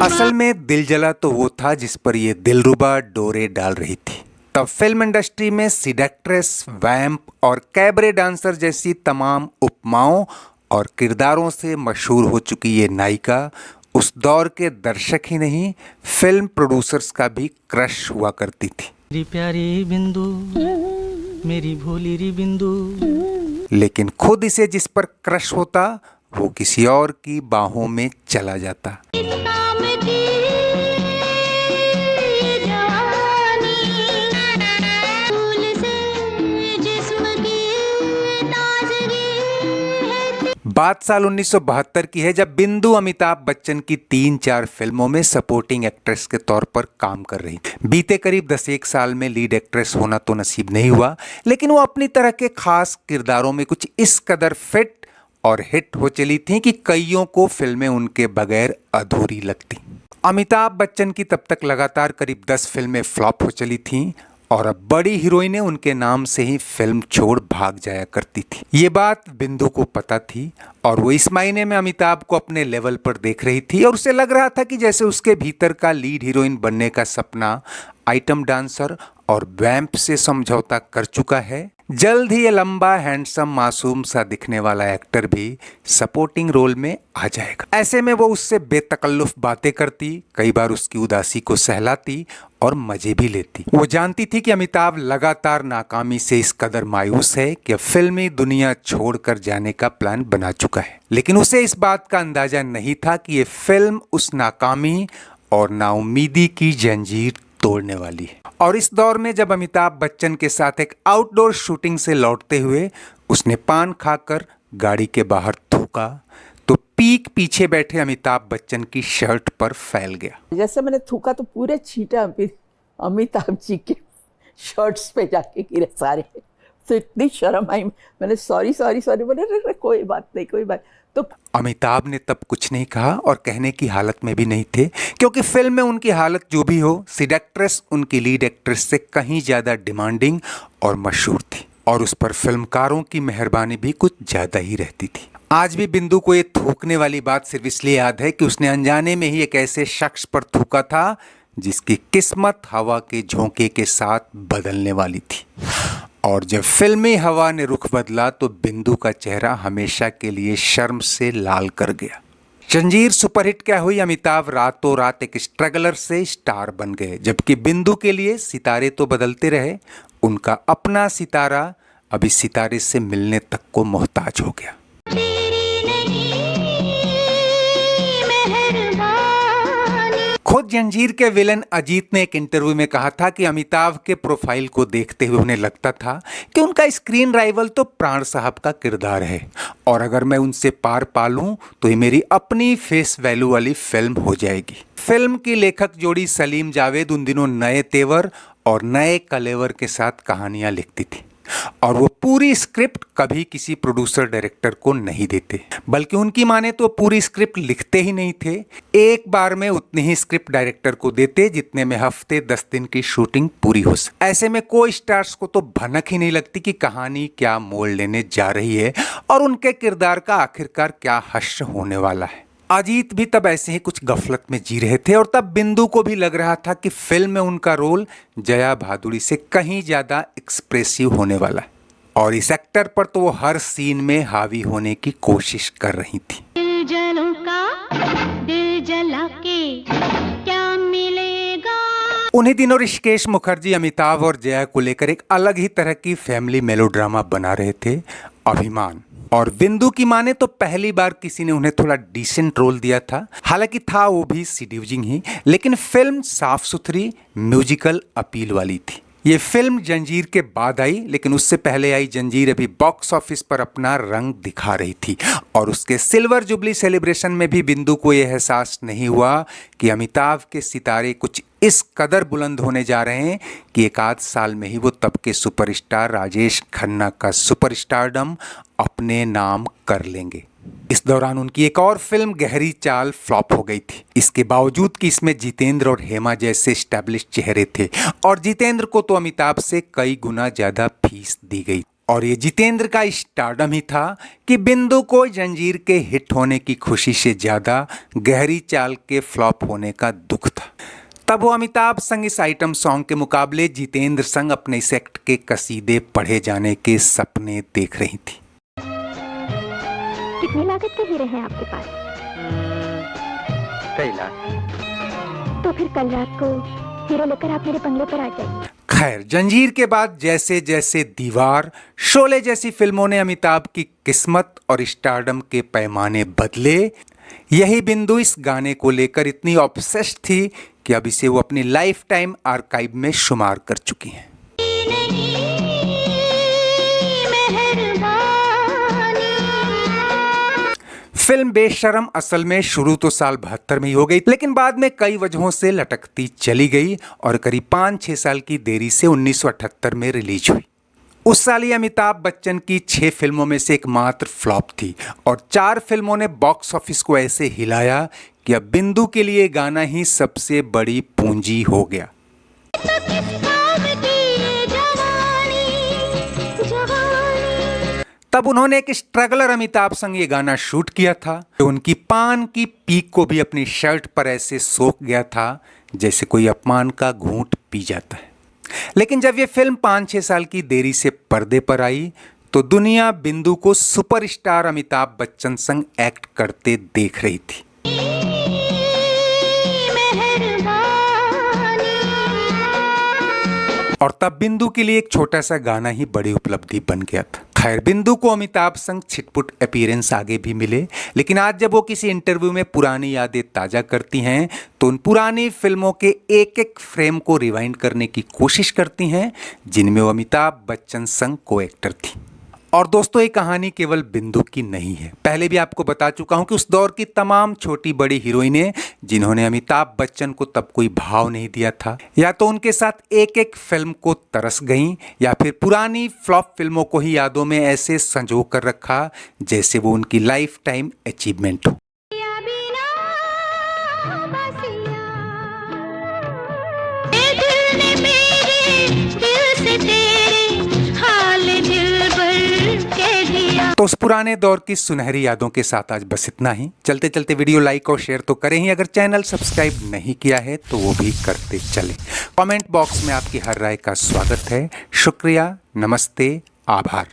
असल में दिल जला तो वो था जिस पर ये दिलरुबा डोरे डाल रही थी। तब फिल्म इंडस्ट्री में सीडेक्ट्रेस, वैम्प और कैबरे डांसर जैसी तमाम उपमाओं और किरदारों से मशहूर हो चुकी ये नायिका उस दौर के दर्शक ही नहीं, फिल्म प्रोड्यूसर्स का भी क्रश हुआ करती थी। मेरी प्यारी बिंदु, मेरी भोली री बिंदु। लेकिन खुद इसे जिस पर क्रश होता वो किसी और की बाहों में चला जाता। बात साल 1972 की है, जब बिंदु अमिताभ बच्चन की 3-4 फिल्मों में सपोर्टिंग एक्ट्रेस के तौर पर काम कर रही थी। बीते करीब 10 साल में लीड एक्ट्रेस होना तो नसीब नहीं हुआ, लेकिन वो अपनी तरह के खास किरदारों में कुछ इस कदर फिट और हिट हो चली थी कि कईयों को फिल्में उनके बगैर अधूरी लगती। अमिताभ बच्चन की तब तक लगातार करीब 10 फिल्में फ्लॉप हो चली थीं और अब बड़ी हीरोइनें उनके नाम से ही फिल्म छोड़ भाग जाया करती थी। ये बात बिंदु को पता थी और वो इस महीने में अमिताभ को अपने लेवल पर देख रही थी और उसे लग रहा था कि जैसे उसके भीतर का लीड हीरोइन बनने का सपना आइटम डांसर और वैम्प से समझौता कर चुका है, जल्द ही ये लंबा, हैंडसम, मासूम सा दिखने वाला एक्टर भी सपोर्टिंग रोल में आ जाएगा। ऐसे में वो उससे बेतकल्लुफ बातें करती, कई बार उसकी उदासी को सहलाती और मजे भी लेती। वो जानती थी कि अमिताभ लगातार नाकामी से इस कदर मायूस है कि फिल्मी दुनिया छोड़कर जाने का प्लान बना चुका है, लेकिन उसे इस बात का अंदाजा नहीं था कि ये फिल्म उस नाकामी और नाउमीदी की जंजीर तोड़ने वाली है। और इस दौर में जब अमिताभ बच्चन के साथ एक आउटडोर शूटिंग से लौटते हुए उसने पान खाकर गाड़ी के बाहर थूका तो पीक पीछे बैठे अमिताभ बच्चन की शर्ट पर फैल गया। जैसे मैंने थूका तो पूरे छींटे अमिताभ जी के शर्ट्स पे जाके गिरे सारे। तो इतनी शर्म आई, मैंने सॉरी बोले, कोई बात नहीं। तो अमिताभ ने तब कुछ नहीं कहा और कहने की हालत में भी नहीं थे, क्योंकि फिल्म में उनकी हालत जो भी हो, सीडेक्ट्रेस उनकी लीड एक्ट्रेस से कहीं ज्यादा डिमांडिंग और मशहूर थी और उस पर फिल्मकारों की मेहरबानी भी कुछ ज्यादा ही रहती थी। आज भी बिंदु को ये थूकने वाली बात सिर्फ इसलिए याद है कि उसने अनजाने में ही एक ऐसे शख्स पर थूका था जिसकी किस्मत हवा के झोंके के साथ बदलने वाली थी। और जब फिल्मी हवा ने रुख बदला तो बिंदु का चेहरा हमेशा के लिए शर्म से लाल कर गया। जंजीर सुपरहिट क्या हुई, अमिताभ रातों रात एक स्ट्रगलर से स्टार बन गए, जबकि बिंदु के लिए सितारे तो बदलते रहे, उनका अपना सितारा अभी सितारे से मिलने तक को मोहताज हो गया। खुद जंजीर के विलन अजीत ने एक इंटरव्यू में कहा था कि अमिताभ के प्रोफाइल को देखते हुए उन्हें लगता था कि उनका स्क्रीन राइवल तो प्राण साहब का किरदार है और अगर मैं उनसे पार पा लूं तो ये मेरी अपनी फेस वैल्यू वाली फिल्म हो जाएगी। फिल्म की लेखक जोड़ी सलीम जावेद उन दिनों नए तेवर और नए कलेवर के साथ कहानियां लिखती थी और वो पूरी स्क्रिप्ट कभी किसी प्रोड्यूसर डायरेक्टर को नहीं देते, बल्कि उनकी माने तो पूरी स्क्रिप्ट लिखते ही नहीं थे, एक बार में उतनी ही स्क्रिप्ट डायरेक्टर को देते जितने में हफ्ते 10 दिन की शूटिंग पूरी हो सके। ऐसे में कोई स्टार्स को तो भनक ही नहीं लगती कि कहानी क्या मोड़ लेने जा रही है और उनके किरदार का आखिरकार क्या हश्र होने वाला है। अजीत भी तब ऐसे ही कुछ गफलत में जी रहे थे और तब बिंदु को भी लग रहा था कि फिल्म में उनका रोल जया भादुड़ी से कहीं ज्यादा एक्सप्रेसिव होने वाला है और इस एक्टर पर तो वो हर सीन में हावी होने की कोशिश कर रही थी। दिल जला के क्या मिलेगा। उन्हीं दिनों ऋषिकेश मुखर्जी अमिताभ और जया को लेकर एक अलग ही तरह की फैमिली मेलोड्रामा बना रहे थे, अभिमान। और बिंदु की माने तो पहली बार किसी ने उन्हें थोड़ा डिसेंट रोल दिया था, हालांकि था वो भी सीड्यूजिंग ही, लेकिन फिल्म साफ सुथरी म्यूजिकल अपील वाली थी। ये फिल्म जंजीर के बाद आई, लेकिन उससे पहले आई जंजीर अभी बॉक्स ऑफिस पर अपना रंग दिखा रही थी और उसके सिल्वर जुबली सेलिब्रेशन में भी बिंदु को यह एहसास नहीं हुआ कि अमिताभ के सितारे कुछ इस कदर बुलंद होने जा रहे हैं कि एक आध साल में ही वो तब के सुपरस्टार राजेश खन्ना का सुपरस्टारडम अपने नाम कर लेंगे। इस दौरान उनकी एक और फिल्म गहरी चाल फ्लॉप हो गई थी, इसके बावजूद कि इसमें जितेंद्र और हेमा जैसे स्टैब्लिश चेहरे थे और जितेंद्र को तो अमिताभ से कई गुना ज्यादा फीस दी गई। और ये जितेंद्र का स्टारडम ही था कि बिंदु को जंजीर के हिट होने की खुशी से ज्यादा गहरी चाल के फ्लॉप होने का दुख था। तब वो अमिताभ संग इस आइटम सॉन्ग के मुकाबले जितेंद्र संग अपने इस एक्ट के कसीदे पढ़े जाने के सपने देख रही थी। कितनी लागत के हीरे हैं आपके पास? कई लाख। तो फिर कल रात को हीरो लेकर आप मेरे बंगले पर आ जाइए। खैर, जंजीर के बाद जैसे जैसे दीवार, शोले जैसी फिल्मों ने अमिताभ की किस्मत और स्टारडम के पैमाने बदले, यही बिंदु इस गाने को लेकर इतनी ऑब्सेस्ड थी कि अब इसे वो अपनी लाइफ टाइम आर्काइव में शुमार कर चुकी हैं। फिल्म बेशरम असल में शुरू तो साल 72 में ही हो गई, लेकिन बाद में कई वजहों से लटकती चली गई और करीब 5-6 साल की देरी से 1978 में रिलीज हुई। उस साल ही अमिताभ बच्चन की 6 फिल्मों में से एकमात्र फ्लॉप थी और 4 फिल्मों ने बॉक्स ऑफिस को ऐसे हिलाया कि अब बिंदु के लिए गाना ही सबसे बड़ी पूंजी हो गया। तब उन्होंने एक स्ट्रगलर अमिताभ संग ये गाना शूट किया था जो उनकी पान की पीक को भी अपनी शर्ट पर ऐसे सोख गया था जैसे कोई अपमान का घूंट पी जाता है। लेकिन जब ये फिल्म 5-6 साल की देरी से पर्दे पर आई तो दुनिया बिंदु को सुपरस्टार अमिताभ बच्चन संग एक्ट करते देख रही थी। और तब बिंदु के लिए एक छोटा सा गाना ही बड़ी उपलब्धि बन गया था। खैर, बिंदु को अमिताभ संग छिटपुट अपीयरेंस आगे भी मिले, लेकिन आज जब वो किसी इंटरव्यू में पुरानी यादें ताजा करती हैं तो उन पुरानी फिल्मों के एक एक फ्रेम को रिवाइंड करने की कोशिश करती हैं जिनमें वो अमिताभ बच्चन संग को एक्टर थी। और दोस्तों, ये कहानी केवल बिंदु की नहीं है। पहले भी आपको बता चुका हूं कि उस दौर की तमाम छोटी बड़ी हीरोइनें जिन्होंने अमिताभ बच्चन को तब कोई भाव नहीं दिया था, या तो उनके साथ एक एक फिल्म को तरस गईं या फिर पुरानी फ्लॉप फिल्मों को ही यादों में ऐसे संजो कर रखा जैसे वो उनकी लाइफ टाइम अचीवमेंट हो। तो उस पुराने दौर की सुनहरी यादों के साथ आज बस इतना ही। चलते चलते वीडियो लाइक और शेयर तो करें ही, अगर चैनल सब्सक्राइब नहीं किया है तो वो भी करते चलें। कमेंट बॉक्स में आपकी हर राय का स्वागत है। शुक्रिया, नमस्ते, आभार।